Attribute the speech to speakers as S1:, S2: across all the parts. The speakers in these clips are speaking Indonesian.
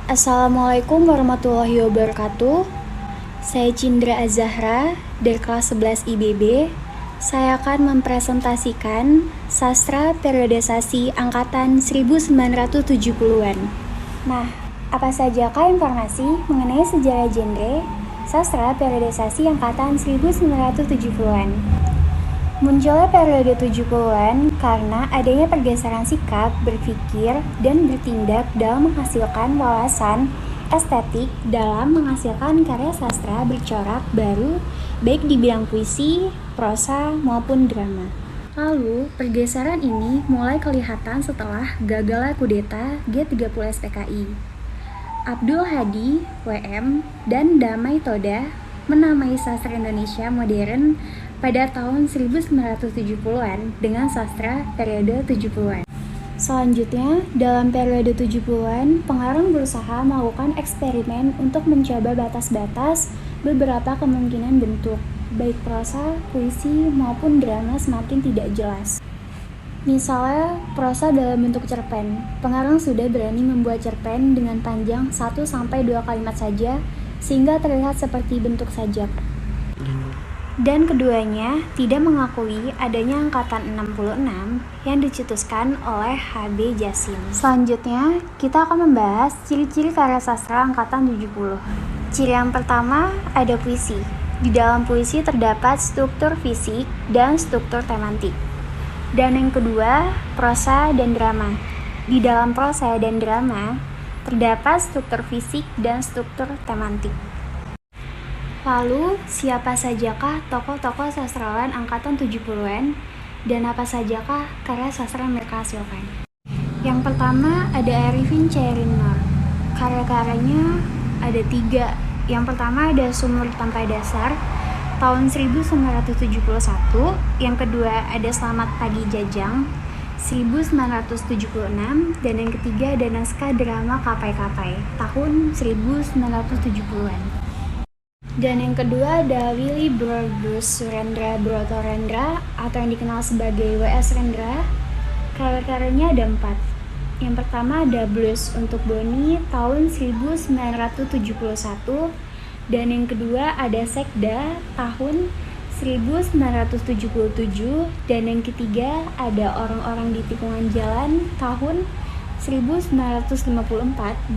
S1: Assalamualaikum warahmatullahi wabarakatuh. Saya Cindra Azahra dari kelas 11 IBB. Saya akan mempresentasikan sastra periodisasi angkatan 1970-an. Nah, apa sajakah informasi mengenai sejarah genre sastra periodisasi angkatan 1970-an? Munculnya periode 70-an karena adanya pergeseran sikap, berpikir, dan bertindak dalam menghasilkan wawasan estetik dalam menghasilkan karya sastra bercorak baru baik di bidang puisi, prosa, maupun drama. Lalu, pergeseran ini mulai kelihatan setelah gagalnya kudeta G30 SPKI. Abdul Hadi, WM, dan Damai Toda menamai sastra Indonesia modern pada tahun 1970-an dengan sastra periode 70-an. Selanjutnya, dalam periode 70-an, pengarang berusaha melakukan eksperimen untuk mencoba batas-batas beberapa kemungkinan bentuk, baik prosa, puisi, maupun drama semakin tidak jelas. Misalnya, prosa dalam bentuk cerpen. Pengarang sudah berani membuat cerpen dengan panjang 1-2 kalimat saja, sehingga terlihat seperti bentuk sajak. Dan keduanya tidak mengakui adanya angkatan 66 yang dicetuskan oleh H.B. Jasim. Selanjutnya, kita akan membahas ciri-ciri karya sastra angkatan 70. Ciri yang pertama, ada puisi. Di dalam puisi terdapat struktur fisik dan struktur tematik. Dan yang kedua, prosa dan drama. Di dalam prosa dan drama terdapat struktur fisik dan struktur tematik. Lalu, siapa sajakah tokoh-tokoh sastrawan angkatan 70-an dan apa sajakah karya sastra yang mereka hasilkan? Yang pertama ada Arifin Chairinnur. Karya-karyanya ada 3. Yang pertama ada Sumur Tanpa Dasar tahun 1971. Yang kedua ada Selamat Pagi Jajang 1976. Dan yang ketiga ada naskah drama Kapai-Kapai tahun 1970-an. Dan yang kedua ada Willy Brodus Surendra Broto Rendra atau yang dikenal sebagai W.S. Rendra. Karya-karyanya ada 4. Yang pertama ada Blues untuk Boni tahun 1971. Dan yang kedua ada Sekda tahun 1977. Dan yang ketiga ada Orang-orang di Tikungan Jalan tahun 1954.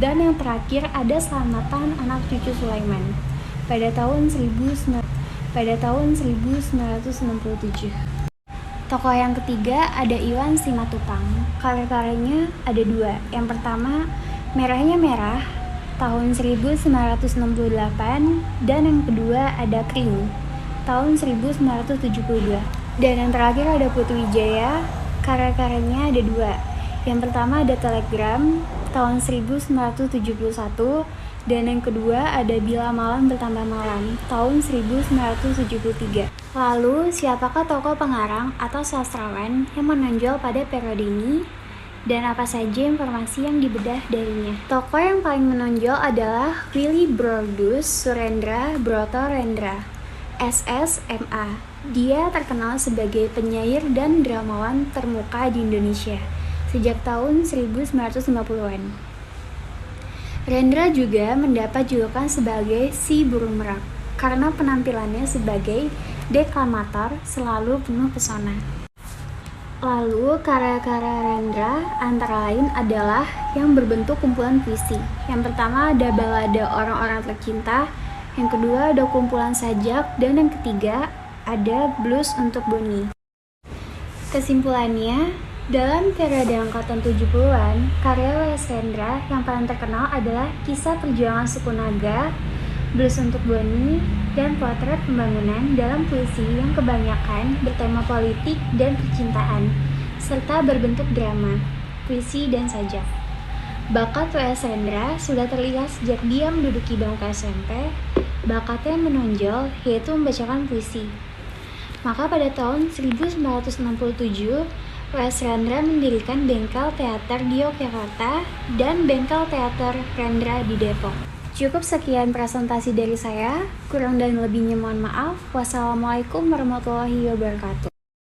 S1: Dan yang terakhir ada Selamatan Anak Cucu Sulaiman pada tahun 1967. Tokoh yang ketiga ada Iwan Simatupang. Karya-karyanya ada 2. Yang pertama, Merahnya Merah tahun 1968 dan yang kedua ada Kring tahun 1972. Dan yang terakhir ada Putri Wijaya. Karya-karyanya ada 2. Yang pertama ada Telegram tahun 1971 dan yang kedua ada Bila Malam Bertambah Malam tahun 1973. Lalu, siapakah tokoh pengarang atau sastrawan yang menonjol pada periode ini? Dan apa saja informasi yang dibedah darinya? Tokoh yang paling menonjol adalah Willy Brodus Surendra Broto Rendra, SSMA. Dia terkenal sebagai penyair dan dramawan termuka di Indonesia sejak tahun 1950-an. Rendra juga mendapat julukan sebagai si burung merak karena penampilannya sebagai deklamator selalu penuh pesona. Lalu, karya-karya Rendra antara lain adalah yang berbentuk kumpulan puisi. Yang pertama ada balada Orang-orang Tercinta, yang kedua ada kumpulan sajak, dan yang ketiga ada Blues untuk Boni. Kesimpulannya, dalam periode angkatan 70-an, karya W.S. Rendra yang paling terkenal adalah Kisah Perjuangan Suku Naga, Blues untuk Boni, dan Potret Pembangunan dalam puisi yang kebanyakan bertema politik dan percintaan, serta berbentuk drama, puisi, dan sajak. Bakat W.S. Rendra sudah terlihat sejak dia menduduki bangku SMP. Bakatnya menonjol yaitu membacakan puisi. Maka pada tahun 1967, W.S. Rendra mendirikan Bengkel Teater di Yogyakarta dan Bengkel Teater Rendra di Depok. Cukup sekian presentasi dari saya, kurang dan lebihnya mohon maaf. Wassalamualaikum warahmatullahi wabarakatuh.